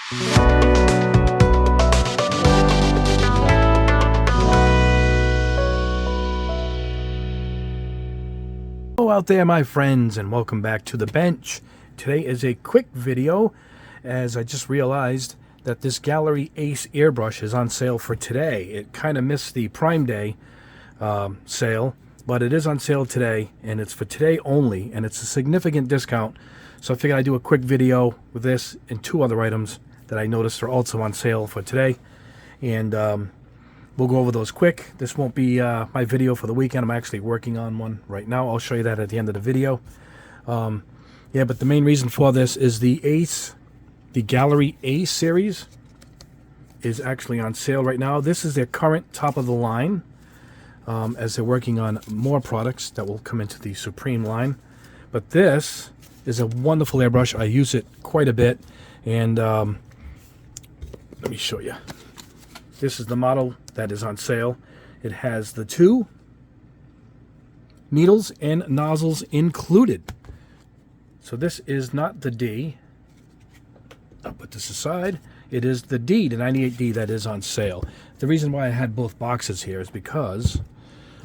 Hello out there, my friends, and welcome back to the bench. Today is a quick video, as I just realized that this Gaahleri Ace airbrush is on sale for today. It kind of missed the Prime Day sale, but it is on sale today, and it's for today only, and it's a significant discount. So I figured I'd do a quick video with this and two other items that I noticed are also on sale for today, and we'll go over those quick. This won't be my video for the weekend. I'm actually working on one right now. I'll show you that at the end of the video. Yeah, but the main reason for this is the Gaahleri Ace series is actually on sale right now. This is their current top of the line, as they're working on more products that will come into the Supreme line. But this is a wonderful airbrush. I use it quite a bit, and let me show you. This is the model that is on sale. It has the two needles and nozzles included. So this is not the D. I'll put this aside. It is the D, the 98D, that is on sale. The reason why I had both boxes here is because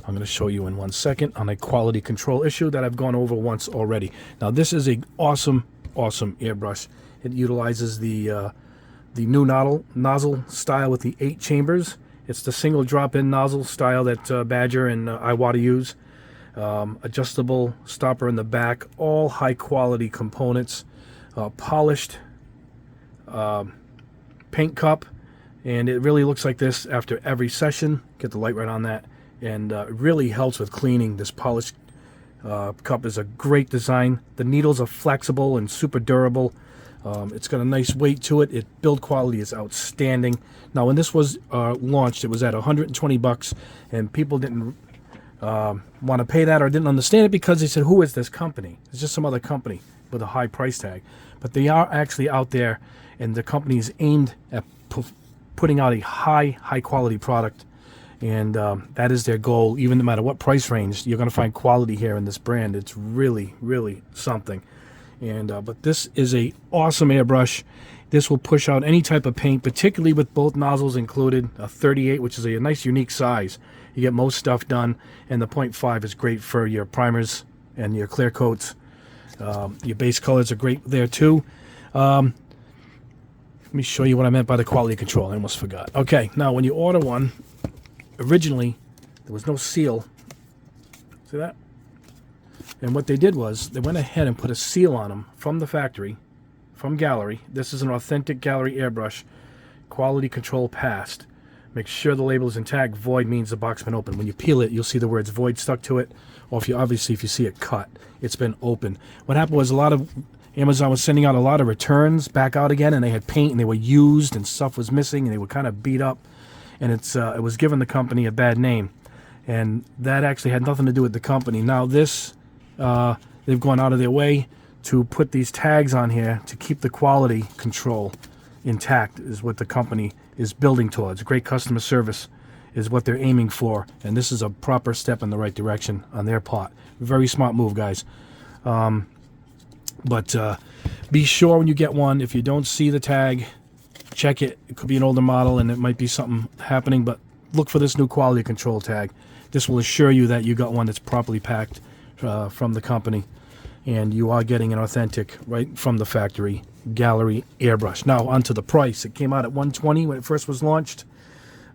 I'm going to show you in 1 second on a quality control issue that I've gone over once already. Now this is an awesome airbrush. It utilizes the new nozzle style with the 8 chambers. It's the single drop-in nozzle style that Badger and Iwata use. Adjustable stopper in the back, all high-quality components, polished paint cup, and it really looks like this after every session. Get the light right on that, and it really helps with cleaning. This polished cup is a great design. The needles are flexible and super durable. It's got a nice weight to it. Build quality is outstanding. Now, when this was launched, it was at $120, and people didn't want to pay that or didn't understand it because they said, "Who is this company?" It's just some other company with a high price tag. But they are actually out there, and the company is aimed at putting out a high quality product, and that is their goal. Even no matter what price range, you're going to find quality here in this brand. It's really something. And but this is a awesome airbrush. This will push out any type of paint, particularly with both nozzles included. A 38, which is a nice unique size. You get most stuff done, and the 0.5 is great for your primers and your clear coats. Your base colors are great there too. Let me show you what I meant by the quality control. I almost forgot. Okay, now when you order one, originally there was no seal. See that? And what they did was they went ahead and put a seal on them from the factory, from Gaahleri. This is an authentic Gaahleri airbrush. Quality control passed. Make sure the label is intact. Void means the box been open. When you peel it, you'll see the words void stuck to it. Or if you see it cut, it's been open. What happened was a lot of Amazon was sending out a lot of returns back out again, and they had paint and they were used and stuff was missing and they were kind of beat up, and it was giving the company a bad name, and that actually had nothing to do with the company. Now this they've gone out of their way to put these tags on here to keep the quality control intact, is what the company is building towards. Great customer service is what they're aiming for, and this is a proper step in the right direction on their part. Very smart move, guys. But be sure when you get one, if you don't see the tag, check it. It could be an older model and it might be something happening, but look for this new quality control tag. This will assure you that you got one that's properly packed from the company, and you are getting an authentic, right from the factory, Gaahleri airbrush. Now onto the price. It came out at $120 when it first was launched.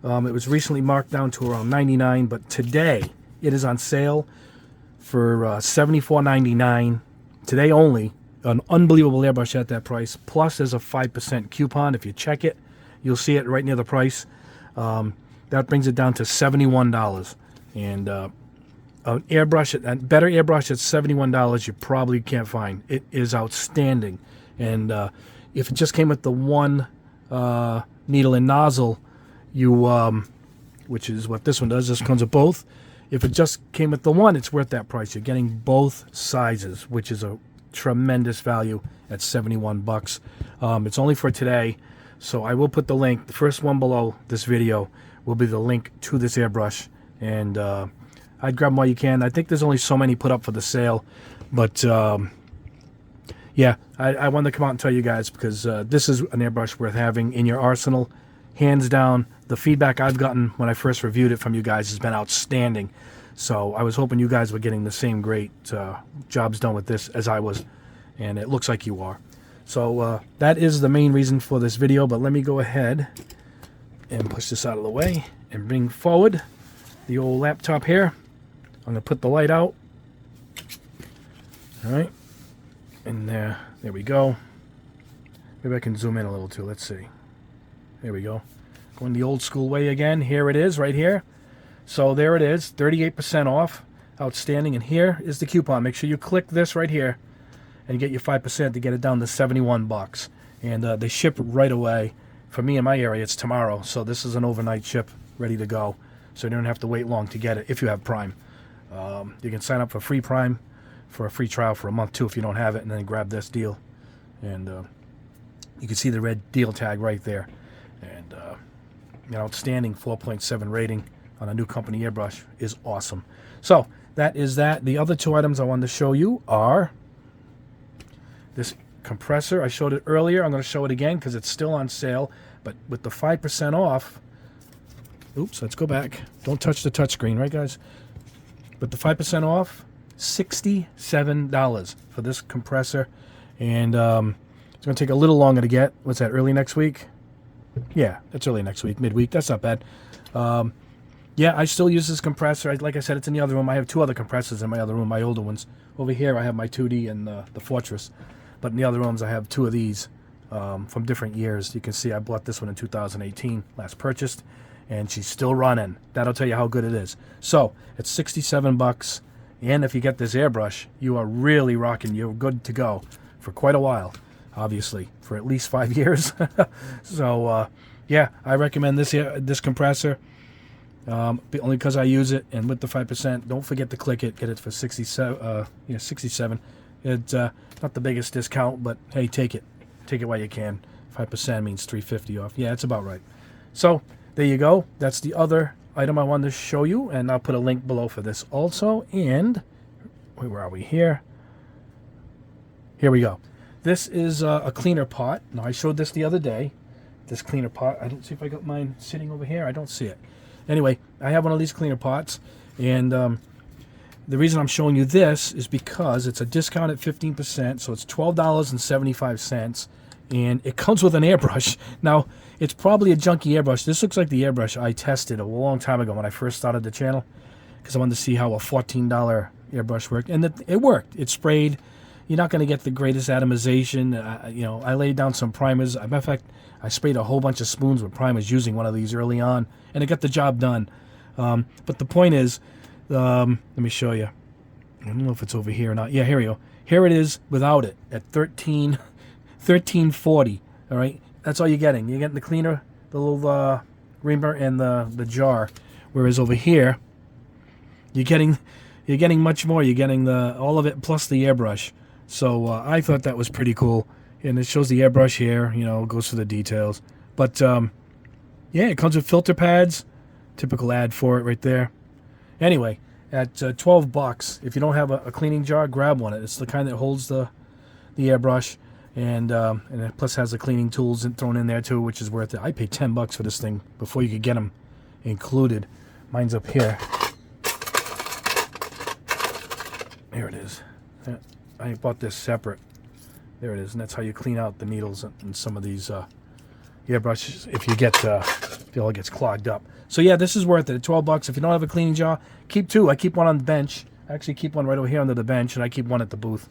It was recently marked down to around $99, but today it is on sale for $74.99. Today only. An unbelievable airbrush at that price. Plus there's a 5% coupon. If you check it, you'll see it right near the price. That brings it down to $71. And an airbrush, a better airbrush at $71 you probably can't find. It is outstanding. And if it just came with the one needle and nozzle, which is what this one does. This comes with both. If it just came with the one, it's worth that price. You're getting both sizes, which is a tremendous value at $71. It's only for today, so I will put the link. The first one below this video will be the link to this airbrush, and I'd grab them while you can. I think there's only so many put up for the sale, but yeah, I wanted to come out and tell you guys because this is an airbrush worth having in your arsenal. Hands down, the feedback I've gotten when I first reviewed it from you guys has been outstanding. So I was hoping you guys were getting the same great jobs done with this as I was, and it looks like you are. So that is the main reason for this video, but let me go ahead and push this out of the way and bring forward the old laptop here. I'm going to put the light out. All right. And there we go. Maybe I can zoom in a little too. Let's see. There we go. Going the old school way again. Here it is right here. So there it is. 38% off. Outstanding. And here is the coupon. Make sure you click this right here and you get your 5% to get it down to 71 bucks. And they ship right away. For me in my area, it's tomorrow. So this is an overnight ship ready to go. So you don't have to wait long to get it if you have Prime. You can sign up for free Prime for a free trial for a month too if you don't have it, and then grab this deal. And you can see the red deal tag right there. And an outstanding 4.7 rating on a new company airbrush is awesome. So that is that. The other two items I wanted to show you are this compressor. I showed it earlier. I'm going to show it again because it's still on sale. But with the 5% off, oops, let's go back. Don't touch the touchscreen, right, guys? With the 5% off, $67 for this compressor. And it's going to take a little longer to get. What's that, early next week? Yeah, it's early next week, midweek. That's not bad. Yeah, I still use this compressor. Like I said, it's in the other room. I have two other compressors in my other room, my older ones. Over here, I have my 2D and the Fortress. But in the other rooms, I have two of these from different years. You can see I bought this one in 2018, last purchased, and she's still running. That'll tell you how good it is. So it's 67 bucks, and if you get this airbrush, you are really rocking. You're good to go for quite a while, obviously, for at least 5 years. So yeah, I recommend this compressor. Only because I use it, and with the 5%, don't forget to click it. Get it for 67. 67. It's not the biggest discount, but hey, take it while you can. 5% means $3.50 off. Yeah, it's about right. So there you go. That's the other item I wanted to show you, and I'll put a link below for this also. And where are we here? Here we go. This is a cleaner pot. Now I showed this the other day. This cleaner pot. I don't see if I got mine sitting over here. I don't see it. Anyway, I have one of these cleaner pots, and the reason I'm showing you this is because it's a discount at 15%, so it's $12.75, and it comes with an airbrush. Now, it's probably a junky airbrush. This looks like the airbrush I tested a long time ago when I first started the channel, because I wanted to see how a $14 airbrush worked, and it worked. It sprayed. You're not going to get the greatest atomization. You know, I laid down some primers. As a matter of fact, I sprayed a whole bunch of spoons with primers using one of these early on, and it got the job done. But the point is, let me show you. I don't know if it's over here or not. Yeah, here we go. Here it is without it at $13.40. All right, that's all you're getting. You're getting the cleaner, the little reamer, and the jar. Whereas over here, you're getting much more. You're getting all of it plus the airbrush. So I thought that was pretty cool. And it shows the airbrush here, you know, goes through the details. But, yeah, it comes with filter pads. Typical ad for it right there. Anyway, at 12 bucks, if you don't have a cleaning jar, grab one. It's the kind that holds the airbrush. And it plus has the cleaning tools thrown in there, too, which is worth it. I paid 10 bucks for this thing before you could get them included. Mine's up here. There it is. I bought this separate. There it is, and that's how you clean out the needles in some of these airbrushes if it all gets clogged up. So yeah, this is worth it. At 12 bucks. If you don't have a cleaning jar, keep two. I keep one on the bench. I actually keep one right over here under the bench, and I keep one at the booth.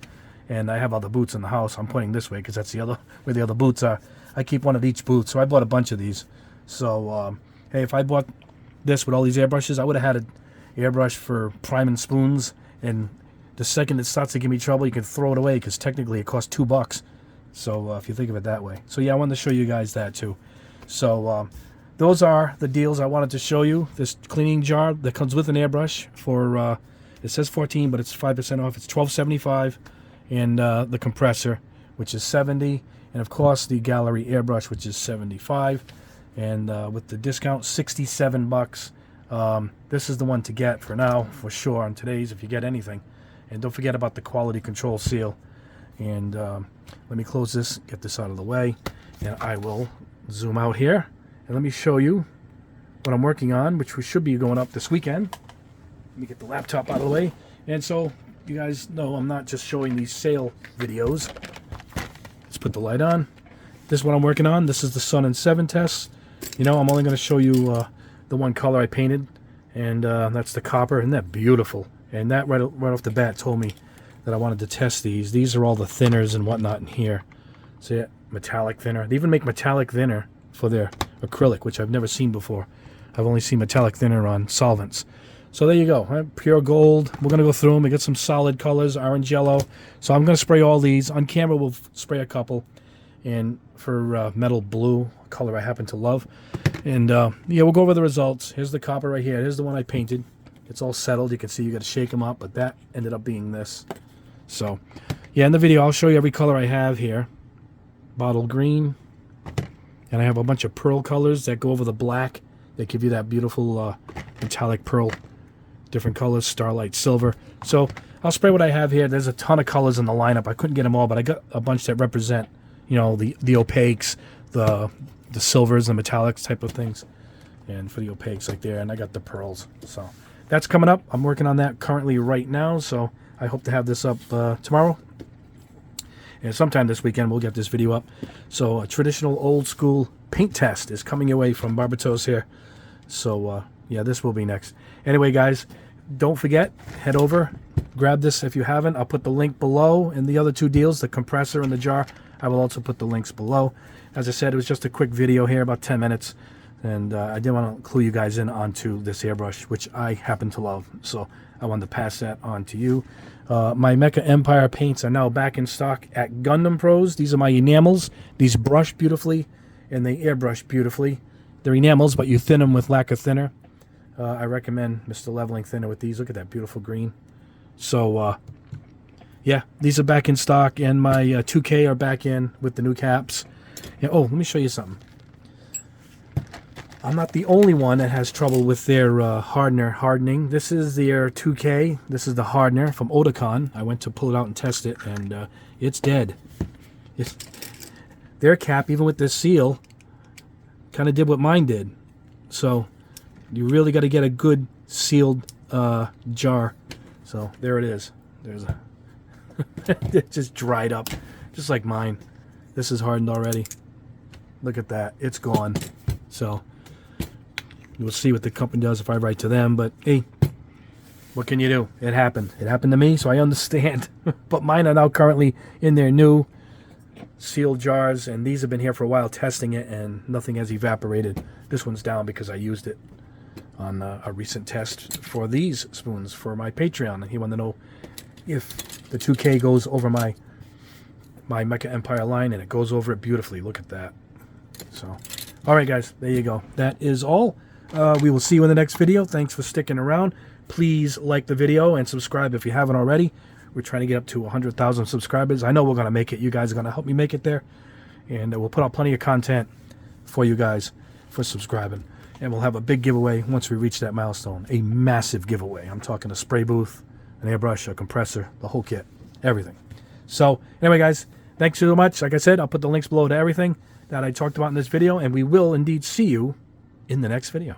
And I have other boots in the house. I'm pointing this way because that's where the other boots are. I keep one at each booth, so I bought a bunch of these. So hey, if I bought this with all these airbrushes, I would have had an airbrush for priming spoons, and the second it starts to give me trouble, you can throw it away because technically it costs $2. So if you think of it that way. So yeah, I wanted to show you guys that too. So those are the deals I wanted to show you. This cleaning jar that comes with an airbrush for it says 14, but it's 5% off. It's $12.75, and the compressor, which is $70, and of course the Gaahleri airbrush, which is $75, and with the discount, $67. This is the one to get for now, for sure, on today's if you get anything. And don't forget about the quality control seal. And Let me close this, get this out of the way, and I will zoom out here. And let me show you what I'm working on, which we should be going up this weekend. Let me get the laptop out of the way. And so you guys know I'm not just showing these sale videos. Let's put the light on. This is what I'm working on. This is the Sun and 7 test. You know, I'm only going to show you the one color I painted, and that's the copper. Isn't that beautiful? And that right off the bat told me that I wanted to test these. These are all the thinners and whatnot in here. See it? Metallic thinner. They even make metallic thinner for their acrylic, which I've never seen before. I've only seen metallic thinner on solvents. So there you go. Right? Pure gold. We're going to go through them. We got some solid colors, orange, yellow. So I'm going to spray all these. On camera, we'll spray a couple. And for metal blue, a color I happen to love. And yeah, we'll go over the results. Here's the copper right here. Here's the one I painted. It's all settled. You can see you got to shake them up, but that ended up being this. So yeah, in the video, I'll show you every color I have here. Bottle green. And I have a bunch of pearl colors that go over the black. They give you that beautiful metallic pearl. Different colors, starlight, silver. So I'll spray what I have here. There's a ton of colors in the lineup. I couldn't get them all, but I got a bunch that represent, you know, the opaques, the silvers, the metallics type of things. And for the opaques like there, and I got the pearls. So that's coming up. I'm working on that currently right now, so I hope to have this up tomorrow. And sometime this weekend we'll get this video up. So a traditional old school paint test is coming your way from Barbatos here. So yeah, this will be next. Anyway, guys, don't forget, head over, grab this if you haven't. I'll put the link below, and the other two deals, the compressor and the jar, I will also put the links below. As I said, it was just a quick video here, about 10 minutes. And I did want to clue you guys in onto this airbrush, which I happen to love. So I wanted to pass that on to you. My Mecha Empire paints are now back in stock at Gundam Pros. These are my enamels. These brush beautifully, and they airbrush beautifully. They're enamels, but you thin them with lacquer thinner. I recommend Mr. Leveling Thinner with these. Look at that beautiful green. So, yeah, these are back in stock, and my 2K are back in with the new caps. And, oh, let me show you something. I'm not the only one that has trouble with their hardening. This is their 2K. This is the hardener from Otakon. I went to pull it out and test it, and it's dead. Their cap, even with this seal, kind of did what mine did. So you really got to get a good sealed jar. So there it is. There's a it just dried up, just like mine. This is hardened already. Look at that. It's gone. So we'll see what the company does if I write to them. But hey, what can you do? It happened. It happened to me, so I understand. But mine are now currently in their new sealed jars, and these have been here for a while testing it, and nothing has evaporated. This one's down because I used it on a recent test for these spoons for my Patreon, and he wanted to know if the 2K goes over my Mecha Empire line, and it goes over it beautifully. Look at that. So, all right, guys, there you go. That is all. We will see you in the next video. Thanks for sticking around. Please like the video and subscribe if you haven't already. We're trying to get up to 100,000 subscribers. I know we're going to make it. You guys are going to help me make it there. And we'll put out plenty of content for you guys for subscribing. And we'll have a big giveaway once we reach that milestone. A massive giveaway. I'm talking a spray booth, an airbrush, a compressor, the whole kit, everything. So anyway, guys, thanks so much. Like I said, I'll put the links below to everything that I talked about in this video. And we will indeed see you in the next video.